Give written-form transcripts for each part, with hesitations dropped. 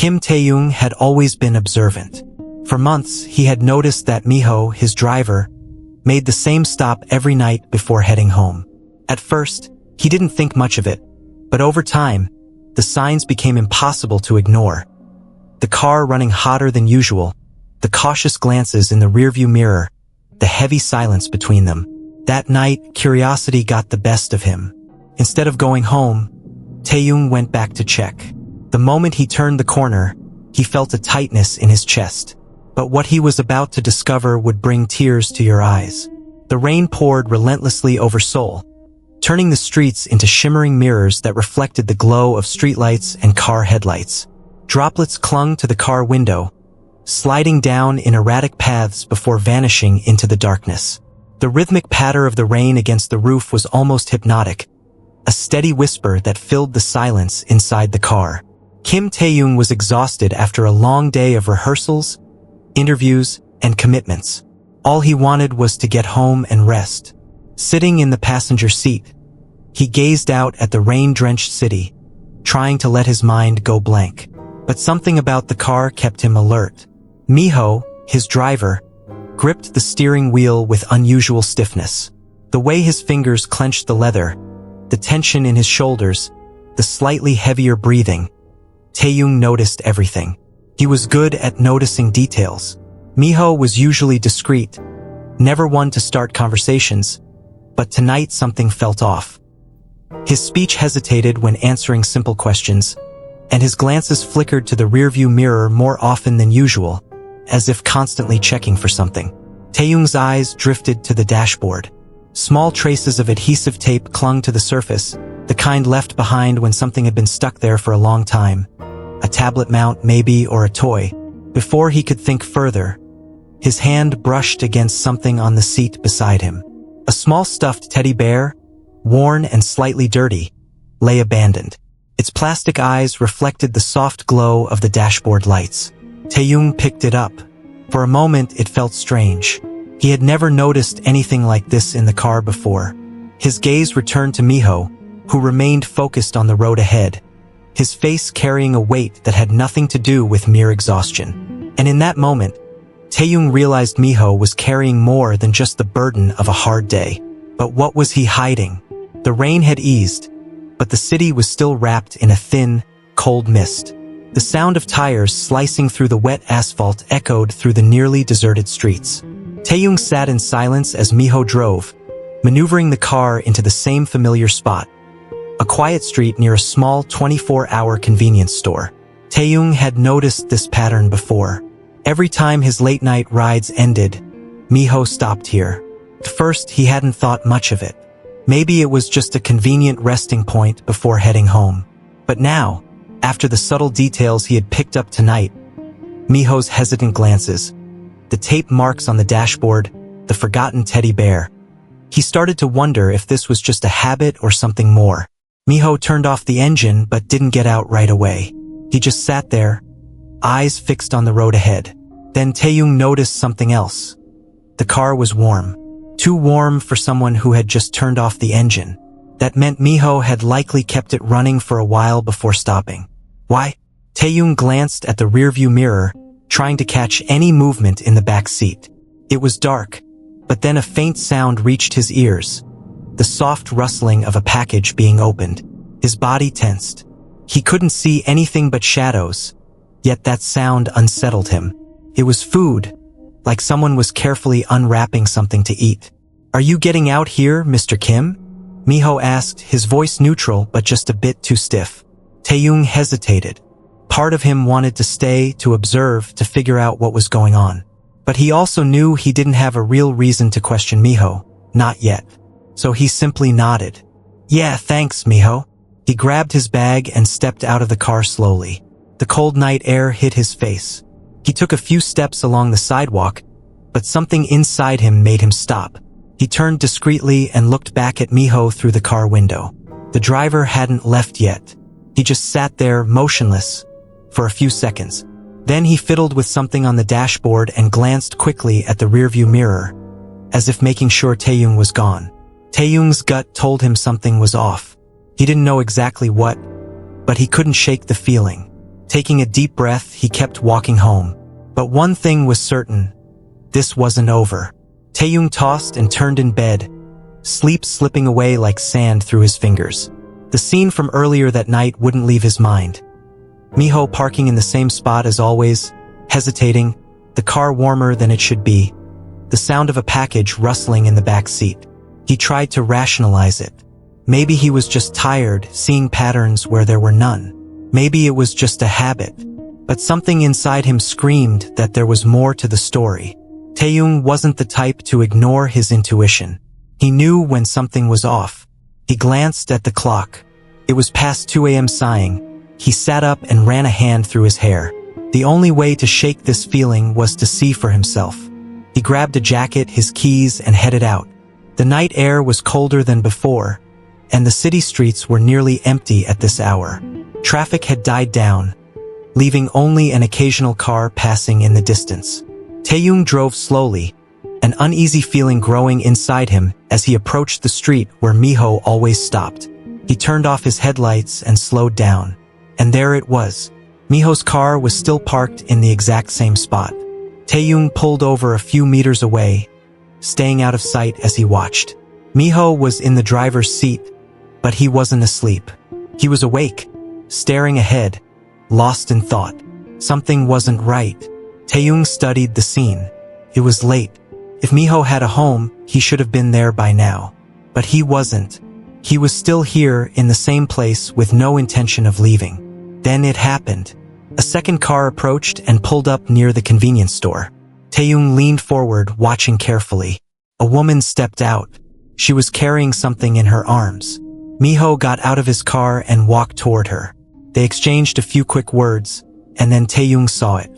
Kim Taehyung had always been observant. For months, he had noticed that Miho, his driver, made the same stop every night before heading home. At first, he didn't think much of it, but over time, the signs became impossible to ignore. The car running hotter than usual, the cautious glances in the rearview mirror, the heavy silence between them. That night, curiosity got the best of him. Instead of going home, Taehyung went back to check. The moment he turned the corner, he felt a tightness in his chest. But what he was about to discover would bring tears to your eyes. The rain poured relentlessly over Seoul, turning the streets into shimmering mirrors that reflected the glow of streetlights and car headlights. Droplets clung to the car window, sliding down in erratic paths before vanishing into the darkness. The rhythmic patter of the rain against the roof was almost hypnotic, a steady whisper that filled the silence inside the car. Kim Taehyung was exhausted after a long day of rehearsals, interviews, and commitments. All he wanted was to get home and rest. Sitting in the passenger seat, he gazed out at the rain-drenched city, trying to let his mind go blank. But something about the car kept him alert. Miho, his driver, gripped the steering wheel with unusual stiffness. The way his fingers clenched the leather, the tension in his shoulders, the slightly heavier breathing. Taehyung noticed everything. He was good at noticing details. Miho was usually discreet, never one to start conversations, but tonight something felt off. His speech hesitated when answering simple questions, and his glances flickered to the rearview mirror more often than usual, as if constantly checking for something. Taehyung's eyes drifted to the dashboard. Small traces of adhesive tape clung to the surface, the kind left behind when something had been stuck there for a long time. A tablet mount maybe, or a toy. Before he could think further, his hand brushed against something on the seat beside him. A small stuffed teddy bear, worn and slightly dirty, lay abandoned. Its plastic eyes reflected the soft glow of the dashboard lights. Taehyung picked it up. For a moment, it felt strange. He had never noticed anything like this in the car before. His gaze returned to Miho, who remained focused on the road ahead, his face carrying a weight that had nothing to do with mere exhaustion. And in that moment, Taehyung realized Miho was carrying more than just the burden of a hard day. But what was he hiding? The rain had eased, but the city was still wrapped in a thin, cold mist. The sound of tires slicing through the wet asphalt echoed through the nearly deserted streets. Taehyung sat in silence as Miho drove, maneuvering the car into the same familiar spot, a quiet street near a small 24-hour convenience store. Taehyung had noticed this pattern before. Every time his late-night rides ended, Miho stopped here. At first, he hadn't thought much of it. Maybe it was just a convenient resting point before heading home. But now, after the subtle details he had picked up tonight, Miho's hesitant glances, the tape marks on the dashboard, the forgotten teddy bear, he started to wonder if this was just a habit or something more. Miho turned off the engine but didn't get out right away. He just sat there, eyes fixed on the road ahead. Then Taehyung noticed something else. The car was warm. Too warm for someone who had just turned off the engine. That meant Miho had likely kept it running for a while before stopping. Why? Taehyung glanced at the rearview mirror, trying to catch any movement in the back seat. It was dark, but then a faint sound reached his ears. The soft rustling of a package being opened. His body tensed. He couldn't see anything but shadows, yet that sound unsettled him. It was food, like someone was carefully unwrapping something to eat. "Are you getting out here, Mr. Kim?" Miho asked, his voice neutral but just a bit too stiff. Taehyung hesitated. Part of him wanted to stay, to observe, to figure out what was going on. But he also knew he didn't have a real reason to question Miho, not yet. So he simply nodded. "Yeah, thanks, Miho." He grabbed his bag and stepped out of the car slowly. The cold night air hit his face. He took a few steps along the sidewalk, but something inside him made him stop. He turned discreetly and looked back at Miho through the car window. The driver hadn't left yet. He just sat there, motionless, for a few seconds. Then he fiddled with something on the dashboard and glanced quickly at the rearview mirror, as if making sure Taehyung was gone. Taehyung's gut told him something was off. He didn't know exactly what, but he couldn't shake the feeling. Taking a deep breath, he kept walking home. But one thing was certain. This wasn't over. Taehyung tossed and turned in bed, sleep slipping away like sand through his fingers. The scene from earlier that night wouldn't leave his mind. Miho parking in the same spot as always, hesitating, the car warmer than it should be. The sound of a package rustling in the back seat. He tried to rationalize it. Maybe he was just tired, seeing patterns where there were none. Maybe it was just a habit. But something inside him screamed that there was more to the story. Taehyung wasn't the type to ignore his intuition. He knew when something was off. He glanced at the clock. It was past 2 a.m. sighing. He sat up and ran a hand through his hair. The only way to shake this feeling was to see for himself. He grabbed a jacket, his keys, and headed out. The night air was colder than before, and the city streets were nearly empty at this hour. Traffic had died down, leaving only an occasional car passing in the distance. Taehyung drove slowly, an uneasy feeling growing inside him as he approached the street where Miho always stopped. He turned off his headlights and slowed down. And there it was. Miho's car was still parked in the exact same spot. Taehyung pulled over a few meters away, staying out of sight as he watched. Miho was in the driver's seat, but he wasn't asleep. He was awake, staring ahead, lost in thought. Something wasn't right. Taehyung studied the scene. It was late. If Miho had a home, he should have been there by now. But he wasn't. He was still here in the same place with no intention of leaving. Then it happened. A second car approached and pulled up near the convenience store. Taehyung leaned forward, watching carefully. A woman stepped out. She was carrying something in her arms. Miho got out of his car and walked toward her. They exchanged a few quick words, and then Taehyung saw it.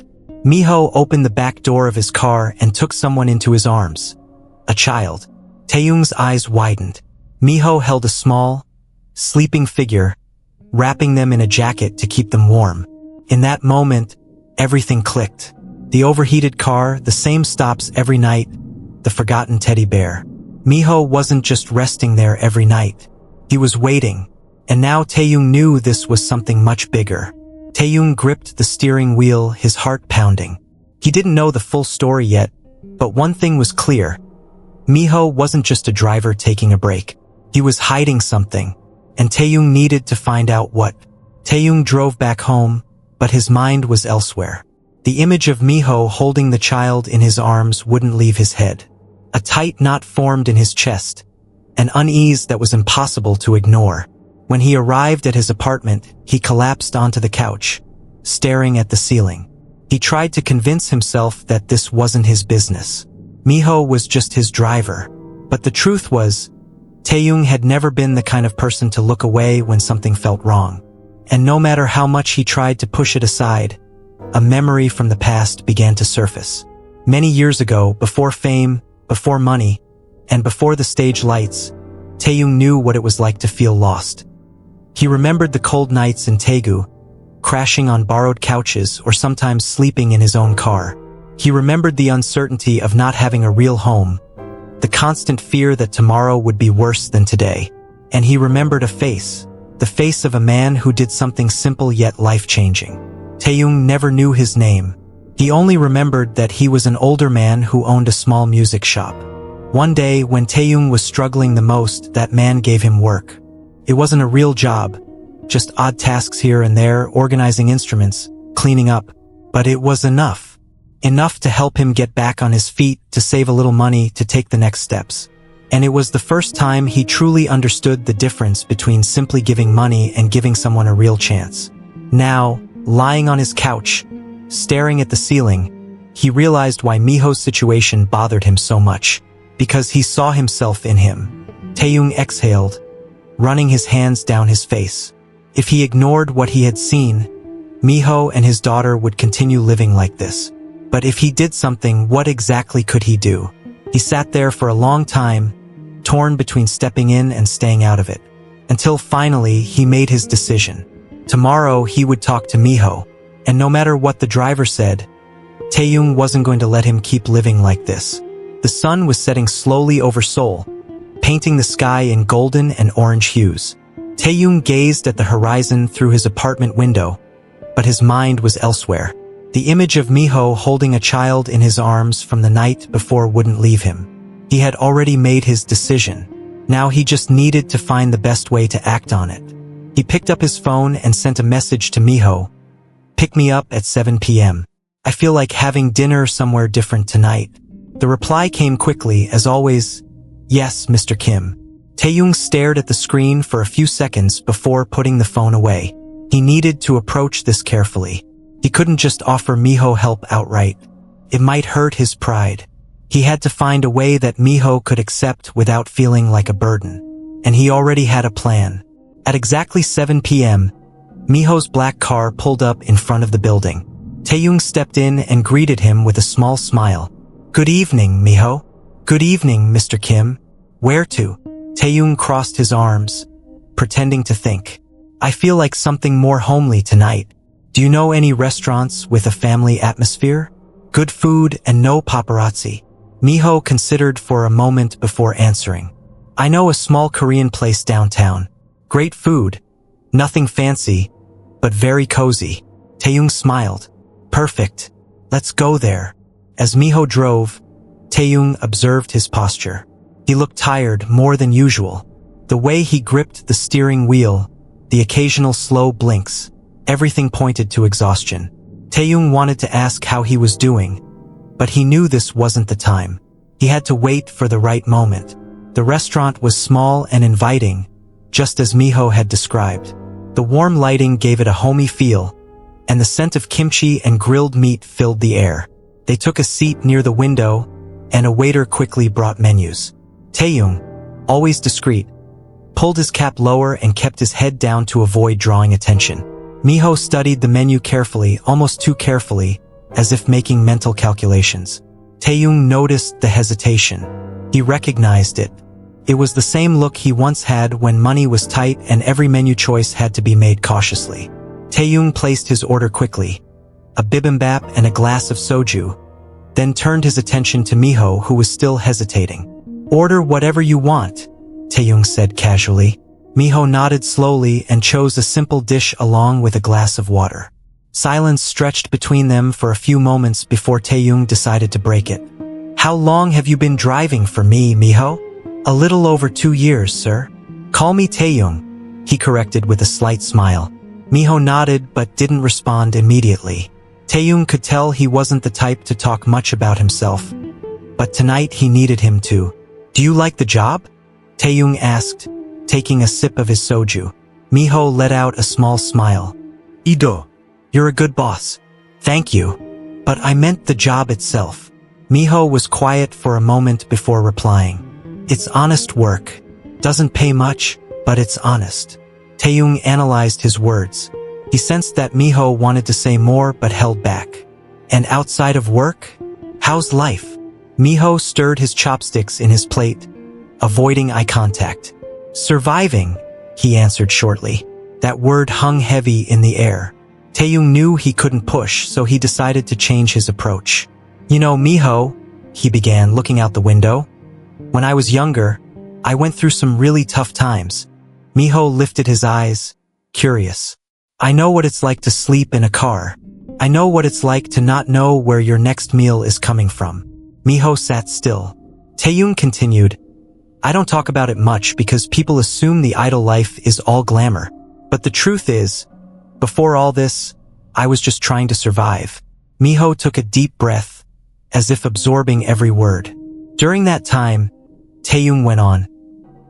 Miho opened the back door of his car and took someone into his arms. A child. Taehyung's eyes widened. Miho held a small, sleeping figure, wrapping them in a jacket to keep them warm. In that moment, everything clicked. The overheated car, the same stops every night, the forgotten teddy bear. Miho wasn't just resting there every night. He was waiting, and now Taehyung knew this was something much bigger. Taehyung gripped the steering wheel, his heart pounding. He didn't know the full story yet, but one thing was clear. Miho wasn't just a driver taking a break. He was hiding something, and Taehyung needed to find out what. Taehyung drove back home, but his mind was elsewhere. The image of Miho holding the child in his arms wouldn't leave his head. A tight knot formed in his chest, an unease that was impossible to ignore. When he arrived at his apartment, he collapsed onto the couch, staring at the ceiling. He tried to convince himself that this wasn't his business. Miho was just his driver. But the truth was, Taehyung had never been the kind of person to look away when something felt wrong. And no matter how much he tried to push it aside, a memory from the past began to surface. Many years ago, before fame, before money, and before the stage lights, Taehyung knew what it was like to feel lost. He remembered the cold nights in Daegu, crashing on borrowed couches or sometimes sleeping in his own car. He remembered the uncertainty of not having a real home, the constant fear that tomorrow would be worse than today. And he remembered a face, the face of a man who did something simple yet life-changing. Taehyung never knew his name. He only remembered that he was an older man who owned a small music shop. One day, when Taehyung was struggling the most, that man gave him work. It wasn't a real job, just odd tasks here and there, organizing instruments, cleaning up. But it was enough. Enough to help him get back on his feet, to save a little money, to take the next steps. And it was the first time he truly understood the difference between simply giving money and giving someone a real chance. Now, lying on his couch, staring at the ceiling, he realized why Miho's situation bothered him so much. Because he saw himself in him. Taehyung exhaled, running his hands down his face. If he ignored what he had seen, Miho and his daughter would continue living like this. But if he did something, what exactly could he do? He sat there for a long time, torn between stepping in and staying out of it. Until finally, he made his decision. Tomorrow, he would talk to Miho. And no matter what the driver said, Taehyung wasn't going to let him keep living like this. The sun was setting slowly over Seoul, painting the sky in golden and orange hues. Taehyung gazed at the horizon through his apartment window, but his mind was elsewhere. The image of Miho holding a child in his arms from the night before wouldn't leave him. He had already made his decision. Now he just needed to find the best way to act on it. He picked up his phone and sent a message to Miho. "Pick me up at 7 p.m. I feel like having dinner somewhere different tonight." The reply came quickly, as always. "Yes, Mr. Kim." Taehyung stared at the screen for a few seconds before putting the phone away. He needed to approach this carefully. He couldn't just offer Miho help outright. It might hurt his pride. He had to find a way that Miho could accept without feeling like a burden. And he already had a plan. At exactly 7 p.m., Miho's black car pulled up in front of the building. Taehyung stepped in and greeted him with a small smile. "Good evening, Miho." "Good evening, Mr. Kim. Where to?" Taehyung crossed his arms, pretending to think. "I feel like something more homely tonight. Do you know any restaurants with a family atmosphere? Good food and no paparazzi?" Miho considered for a moment before answering. "I know a small Korean place downtown. Great food. Nothing fancy, but very cozy." Taehyung smiled. "Perfect. Let's go there." As Miho drove, Taehyung observed his posture. He looked tired more than usual. The way he gripped the steering wheel, the occasional slow blinks, everything pointed to exhaustion. Taehyung wanted to ask how he was doing, but he knew this wasn't the time. He had to wait for the right moment. The restaurant was small and inviting, just as Miho had described. The warm lighting gave it a homey feel, and the scent of kimchi and grilled meat filled the air. They took a seat near the window, and a waiter quickly brought menus. Taehyung, always discreet, pulled his cap lower and kept his head down to avoid drawing attention. Miho studied the menu carefully, almost too carefully, as if making mental calculations. Taehyung noticed the hesitation. He recognized it. It was the same look he once had when money was tight and every menu choice had to be made cautiously. Taehyung placed his order quickly, a bibimbap and a glass of soju, then turned his attention to Miho, who was still hesitating. "Order whatever you want," Taehyung said casually. Miho nodded slowly and chose a simple dish along with a glass of water. Silence stretched between them for a few moments before Taehyung decided to break it. "How long have you been driving for me, Miho?" "A little over 2 years, sir." "Call me Taehyung," he corrected with a slight smile. Miho nodded but didn't respond immediately. Taehyung could tell he wasn't the type to talk much about himself, but tonight he needed him to. "Do you like the job?" Taehyung asked, taking a sip of his soju. Miho let out a small smile. "Ido, you're a good boss." "Thank you. But I meant the job itself." Miho was quiet for a moment before replying. "It's honest work. Doesn't pay much, but it's honest." Taehyung analyzed his words. He sensed that Miho wanted to say more but held back. "And outside of work? How's life?" Miho stirred his chopsticks in his plate, avoiding eye contact. "Surviving," he answered shortly. That word hung heavy in the air. Taehyung knew he couldn't push, so he decided to change his approach. "You know, Miho," he began, looking out the window. "When I was younger, I went through some really tough times." Miho lifted his eyes, curious. "I know what it's like to sleep in a car. I know what it's like to not know where your next meal is coming from." Miho sat still. Taehyung continued, "I don't talk about it much because people assume the idol life is all glamour. But the truth is, before all this, I was just trying to survive." Miho took a deep breath, as if absorbing every word. "During that time," Taehyung went on,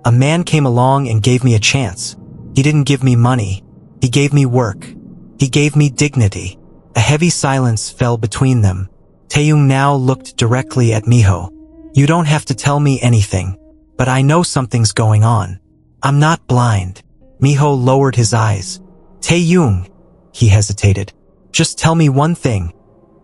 "a man came along and gave me a chance. He didn't give me money. He gave me work. He gave me dignity." A heavy silence fell between them. Taehyung now looked directly at Miho. "You don't have to tell me anything, but I know something's going on. I'm not blind." Miho lowered his eyes. "Taehyung," he hesitated. "Just tell me one thing."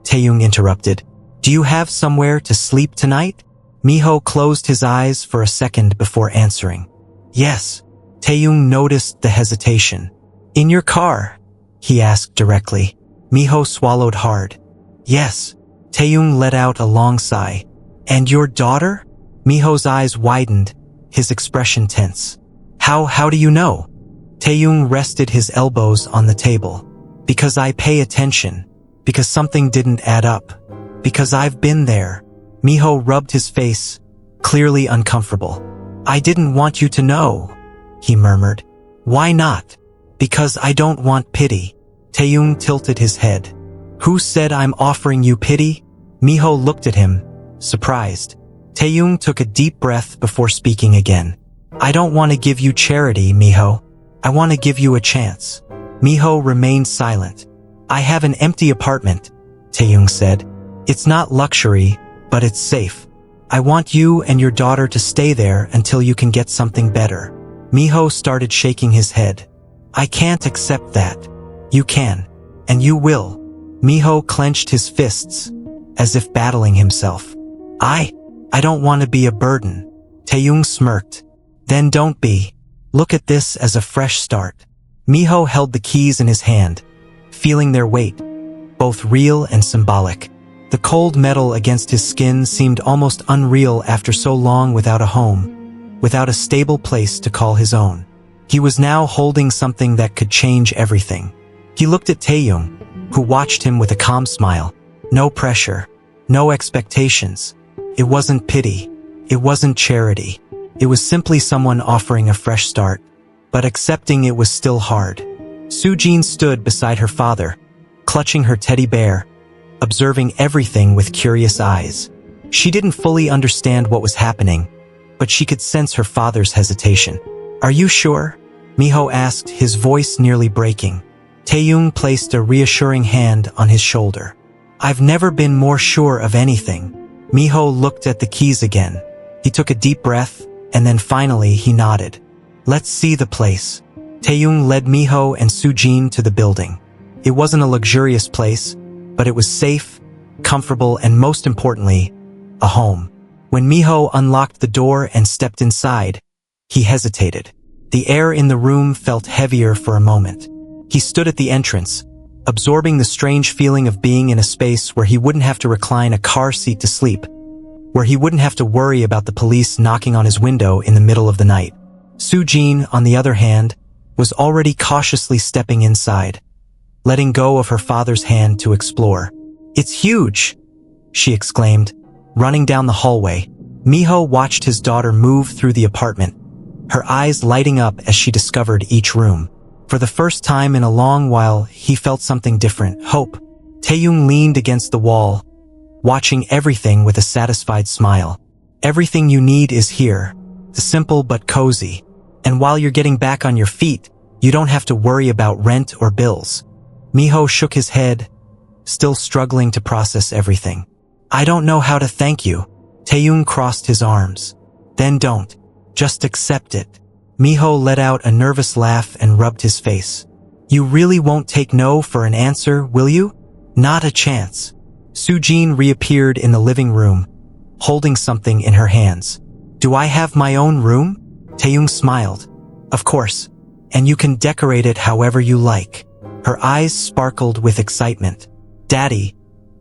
Taehyung interrupted. "Do you have somewhere to sleep tonight?" Miho closed his eyes for a second before answering. "Yes." Taehyung noticed the hesitation. "In your car?" he asked directly. Miho swallowed hard. "Yes." Taehyung let out a long sigh. "And your daughter?" Miho's eyes widened, his expression tense. How do you know?" Taehyung rested his elbows on the table. Because I pay attention. Because something didn't add up. Because I've been there. Miho rubbed his face, clearly uncomfortable. I didn't want you to know, he murmured. Why not? Because I don't want pity. Taehyung tilted his head. Who said I'm offering you pity? Miho looked at him, surprised. Taehyung took a deep breath before speaking again. I don't want to give you charity, Miho. I want to give you a chance. Miho remained silent. I have an empty apartment, Taehyung said. It's not luxury, but it's safe. I want you and your daughter to stay there until you can get something better. Miho started shaking his head. I can't accept that. You can. And you will. Miho clenched his fists, as if battling himself. I don't want to be a burden. Taehyung smirked. Then don't be. Look at this as a fresh start. Miho held the keys in his hand, feeling their weight, both real and symbolic. The cold metal against his skin seemed almost unreal after so long without a home, without a stable place to call his own. He was now holding something that could change everything. He looked at Taehyung, who watched him with a calm smile. No pressure, no expectations. It wasn't pity. It wasn't charity. It was simply someone offering a fresh start, but accepting it was still hard. Soojin stood beside her father, clutching her teddy bear, observing everything with curious eyes. She didn't fully understand what was happening, but she could sense her father's hesitation. Are you sure? Miho asked, his voice nearly breaking. Taehyung placed a reassuring hand on his shoulder. I've never been more sure of anything. Miho looked at the keys again. He took a deep breath, and then finally he nodded. Let's see the place. Taehyung led Miho and Soojin to the building. It wasn't a luxurious place, but it was safe, comfortable, and most importantly, a home. When Miho unlocked the door and stepped inside, he hesitated. The air in the room felt heavier for a moment. He stood at the entrance, absorbing the strange feeling of being in a space where he wouldn't have to recline a car seat to sleep, where he wouldn't have to worry about the police knocking on his window in the middle of the night. Soojin, on the other hand, was already cautiously stepping inside, letting go of her father's hand to explore. It's huge, she exclaimed, running down the hallway. Miho watched his daughter move through the apartment, her eyes lighting up as she discovered each room. For the first time in a long while, he felt something different, hope. Taehyung leaned against the wall, watching everything with a satisfied smile. Everything you need is here, the simple but cozy. And while you're getting back on your feet, you don't have to worry about rent or bills. Miho shook his head, still struggling to process everything. I don't know how to thank you. Taehyung crossed his arms. Then don't. Just accept it. Miho let out a nervous laugh and rubbed his face. You really won't take no for an answer, will you? Not a chance. Soojin reappeared in the living room, holding something in her hands. Do I have my own room? Taehyung smiled. Of course. And you can decorate it however you like. Her eyes sparkled with excitement. Daddy,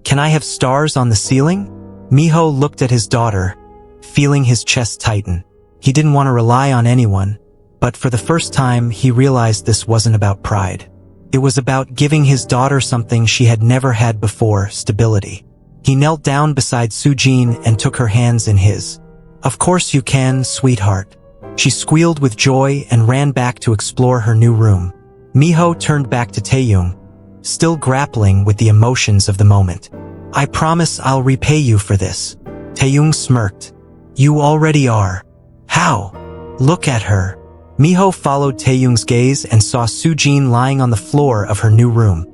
can I have stars on the ceiling? Miho looked at his daughter, feeling his chest tighten. He didn't want to rely on anyone, but for the first time he realized this wasn't about pride. It was about giving his daughter something she had never had before, stability. He knelt down beside Soojin and took her hands in his. Of course you can, sweetheart. She squealed with joy and ran back to explore her new room. Miho turned back to Taehyung, still grappling with the emotions of the moment. I promise I'll repay you for this. Taehyung smirked. You already are. How? Look at her. Miho followed Taehyung's gaze and saw Soojin lying on the floor of her new room,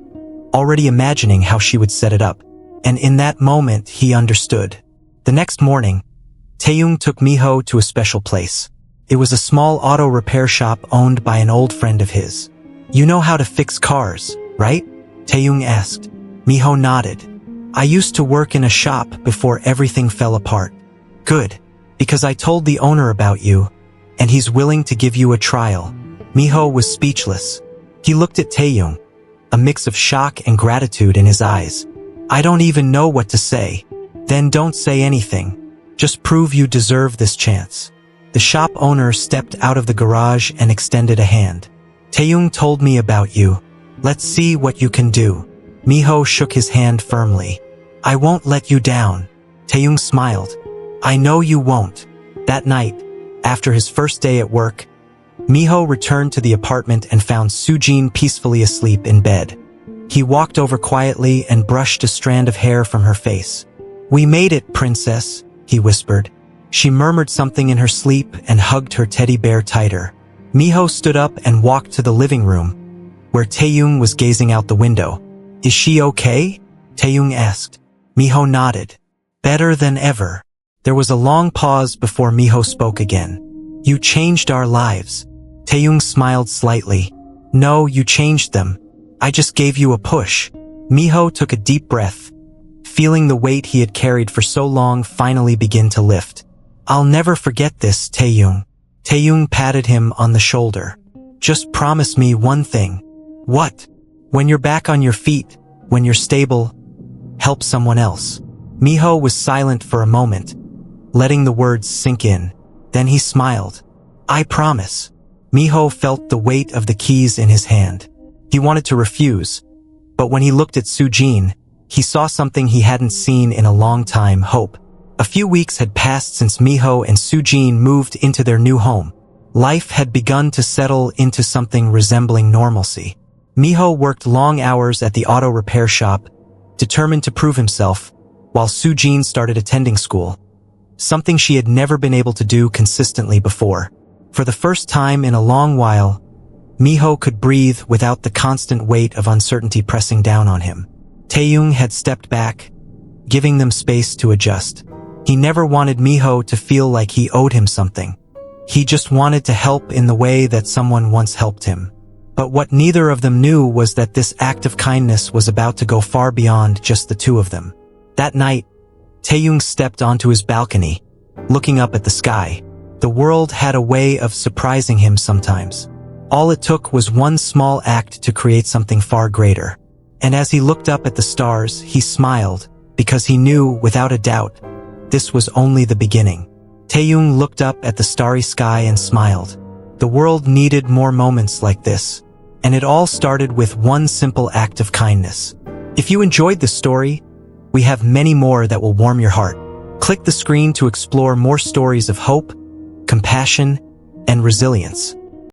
already imagining how she would set it up. And in that moment, he understood. The next morning, Taehyung took Miho to a special place. It was a small auto repair shop owned by an old friend of his. You know how to fix cars, right? Taehyung asked. Miho nodded. I used to work in a shop before everything fell apart. Good, because I told the owner about you, and he's willing to give you a trial. Miho was speechless. He looked at Taehyung, a mix of shock and gratitude in his eyes. I don't even know what to say. Then don't say anything. Just prove you deserve this chance. The shop owner stepped out of the garage and extended a hand. Taehyung told me about you. Let's see what you can do. Miho shook his hand firmly. I won't let you down. Taehyung smiled. I know you won't. That night, after his first day at work, Miho returned to the apartment and found Soojin peacefully asleep in bed. He walked over quietly and brushed a strand of hair from her face. We made it, princess, he whispered. She murmured something in her sleep and hugged her teddy bear tighter. Miho stood up and walked to the living room, where Taehyung was gazing out the window. Is she okay? Taehyung asked. Miho nodded. Better than ever. There was a long pause before Miho spoke again. You changed our lives. Taehyung smiled slightly. No, you changed them. I just gave you a push. Miho took a deep breath, feeling the weight he had carried for so long finally begin to lift. I'll never forget this, Taehyung. Taehyung patted him on the shoulder. Just promise me one thing. What? When you're back on your feet, when you're stable, help someone else. Miho was silent for a moment, letting the words sink in. Then he smiled. I promise. Miho felt the weight of the keys in his hand. He wanted to refuse, but when he looked at Soojin, he saw something he hadn't seen in a long time, hope. A few weeks had passed since Miho and Soojin moved into their new home. Life had begun to settle into something resembling normalcy. Miho worked long hours at the auto repair shop, determined to prove himself, while Soojin started attending school, something she had never been able to do consistently before. For the first time in a long while, Miho could breathe without the constant weight of uncertainty pressing down on him. Taehyung had stepped back, giving them space to adjust. He never wanted Miho to feel like he owed him something. He just wanted to help in the way that someone once helped him. But what neither of them knew was that this act of kindness was about to go far beyond just the two of them. That night, Taehyung stepped onto his balcony, looking up at the sky. The world had a way of surprising him sometimes. All it took was one small act to create something far greater. And as he looked up at the stars, he smiled, because he knew, without a doubt, this was only the beginning. Taehyung looked up at the starry sky and smiled. The world needed more moments like this, and it all started with one simple act of kindness. If you enjoyed this story, we have many more that will warm your heart. Click the screen to explore more stories of hope, compassion, and resilience.